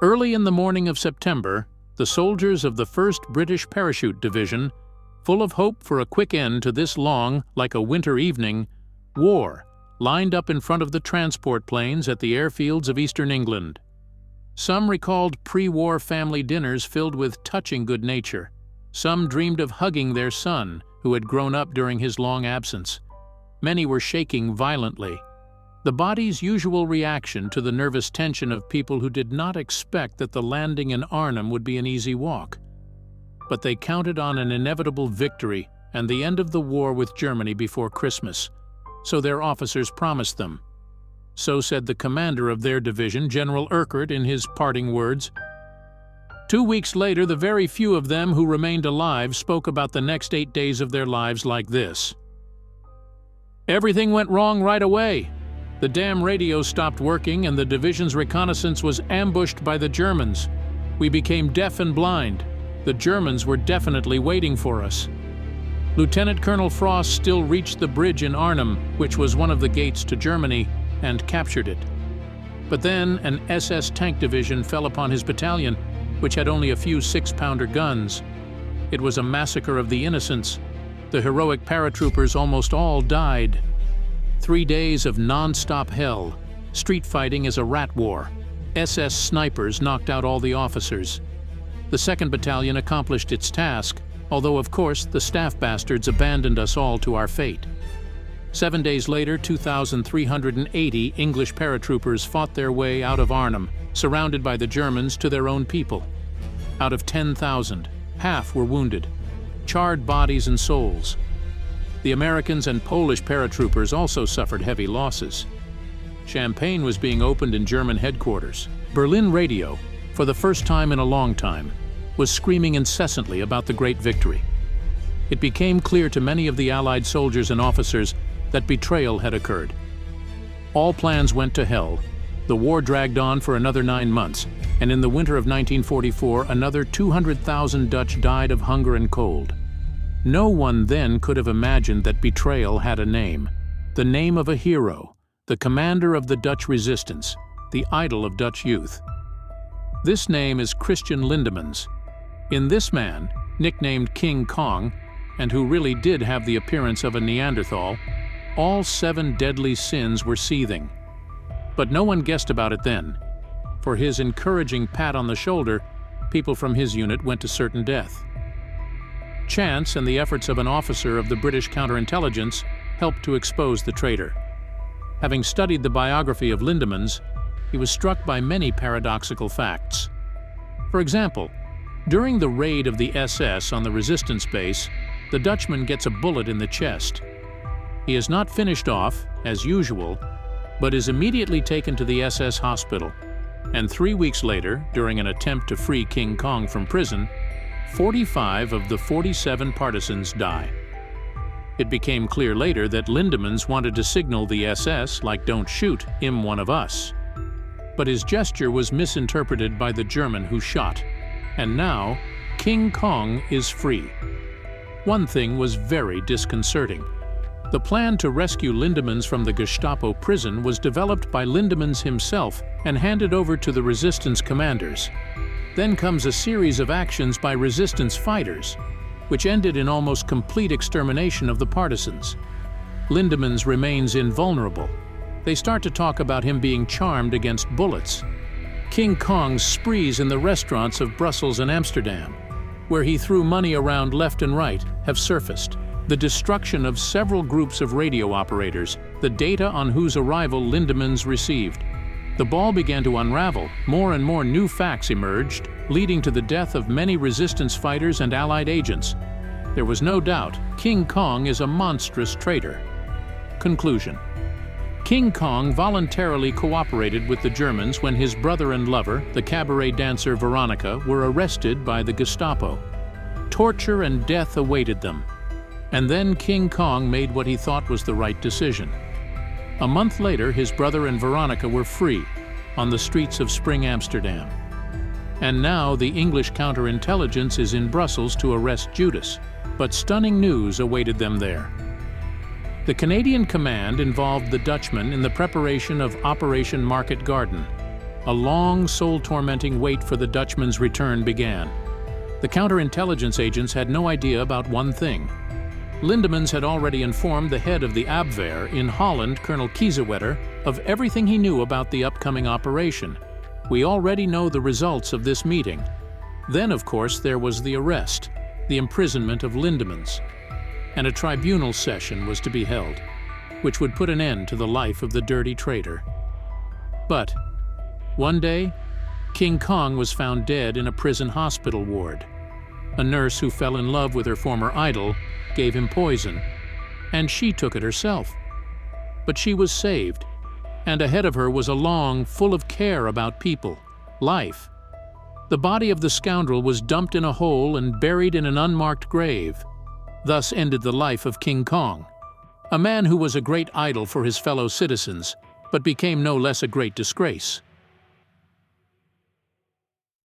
Early in the morning of September, the soldiers of the 1st British Parachute Division, full of hope for a quick end to this long, like a winter evening, war, lined up in front of the transport planes at the airfields of eastern England. Some recalled pre-war family dinners filled with touching good nature. Some dreamed of hugging their son, who had grown up during his long absence. Many were shaking violently, the body's usual reaction to the nervous tension of people who did not expect that the landing in Arnhem would be an easy walk. But they counted on an inevitable victory and the end of the war with Germany before Christmas, so their officers promised them. So said the commander of their division, General Urquhart, in his parting words. 2 weeks later, the very few of them who remained alive spoke about the next 8 days of their lives like this. "Everything went wrong right away. The damn radio stopped working and the division's reconnaissance was ambushed by the Germans. We became deaf and blind. The Germans were definitely waiting for us. Lieutenant Colonel Frost still reached the bridge in Arnhem, which was one of the gates to Germany, and captured it. But then an SS tank division fell upon his battalion, which had only a few 6-pounder guns. It was a massacre of the innocents. The heroic paratroopers almost all died. 3 days of non-stop hell. Street fighting is a rat war. SS snipers knocked out all the officers. The 2nd Battalion accomplished its task, although of course the staff bastards abandoned us all to our fate. 7 days later, 2,380 English paratroopers fought their way out of Arnhem, surrounded by the Germans, to their own people. Out of 10,000, half were wounded, charred bodies and souls. The Americans and Polish paratroopers also suffered heavy losses. Champagne was being opened in German headquarters. Berlin radio, for the first time in a long time, was screaming incessantly about the great victory. It became clear to many of the Allied soldiers and officers that betrayal had occurred. All plans went to hell. The war dragged on for another 9 months, and in the winter of 1944, another 200,000 Dutch died of hunger and cold. No one then could have imagined that betrayal had a name, the name of a hero, the commander of the Dutch resistance, the idol of Dutch youth. This name is Christian Lindemans. In this man, nicknamed King Kong, and who really did have the appearance of a Neanderthal, all 7 deadly sins were seething. But no one guessed about it then. For his encouraging pat on the shoulder, people from his unit went to certain death. Chance and the efforts of an officer of the British counterintelligence helped to expose the traitor. Having studied the biography of Lindemans, he was struck by many paradoxical facts. For example, during the raid of the SS on the resistance base, the Dutchman gets a bullet in the chest. He is not finished off, as usual, but is immediately taken to the SS hospital. And 3 weeks later, during an attempt to free King Kong from prison, 45 of the 47 partisans die. It became clear later that Lindemans wanted to signal the SS like "Don't shoot, I'm one of us." But his gesture was misinterpreted by the German who shot, and now King Kong is free. One thing was very disconcerting. The plan to rescue Lindemans from the Gestapo prison was developed by Lindemans himself and handed over to the resistance commanders. Then comes a series of actions by resistance fighters, which ended in almost complete extermination of the partisans. Lindemans remains invulnerable. They start to talk about him being charmed against bullets. King Kong's sprees in the restaurants of Brussels and Amsterdam, where he threw money around left and right, have surfaced. The destruction of several groups of radio operators, the data on whose arrival Lindemans received. The ball began to unravel. More and more new facts emerged, leading to the death of many resistance fighters and Allied agents. There was no doubt King Kong is a monstrous traitor. Conclusion. King Kong voluntarily cooperated with the Germans when his brother and lover, the cabaret dancer Veronica, were arrested by the Gestapo. Torture and death awaited them. And then King Kong made what he thought was the right decision. A month later, his brother and Veronica were free on the streets of Spring Amsterdam. And now the English counterintelligence is in Brussels to arrest Judas, but stunning news awaited them there. The Canadian command involved the Dutchman in the preparation of Operation Market Garden. A long, soul-tormenting wait for the Dutchman's return began. The counterintelligence agents had no idea about one thing. Lindemans had already informed the head of the Abwehr in Holland, Colonel Kiesewetter, of everything he knew about the upcoming operation. We already know the results of this meeting. Then, of course, there was the arrest, the imprisonment of Lindemans, and a tribunal session was to be held, which would put an end to the life of the dirty traitor. But one day, King Kong was found dead in a prison hospital ward. A nurse who fell in love with her former idol gave him poison, and she took it herself. But she was saved, and ahead of her was a long, full of care about people, life. The body of the scoundrel was dumped in a hole and buried in an unmarked grave. Thus ended the life of King Kong, a man who was a great idol for his fellow citizens, but became no less a great disgrace.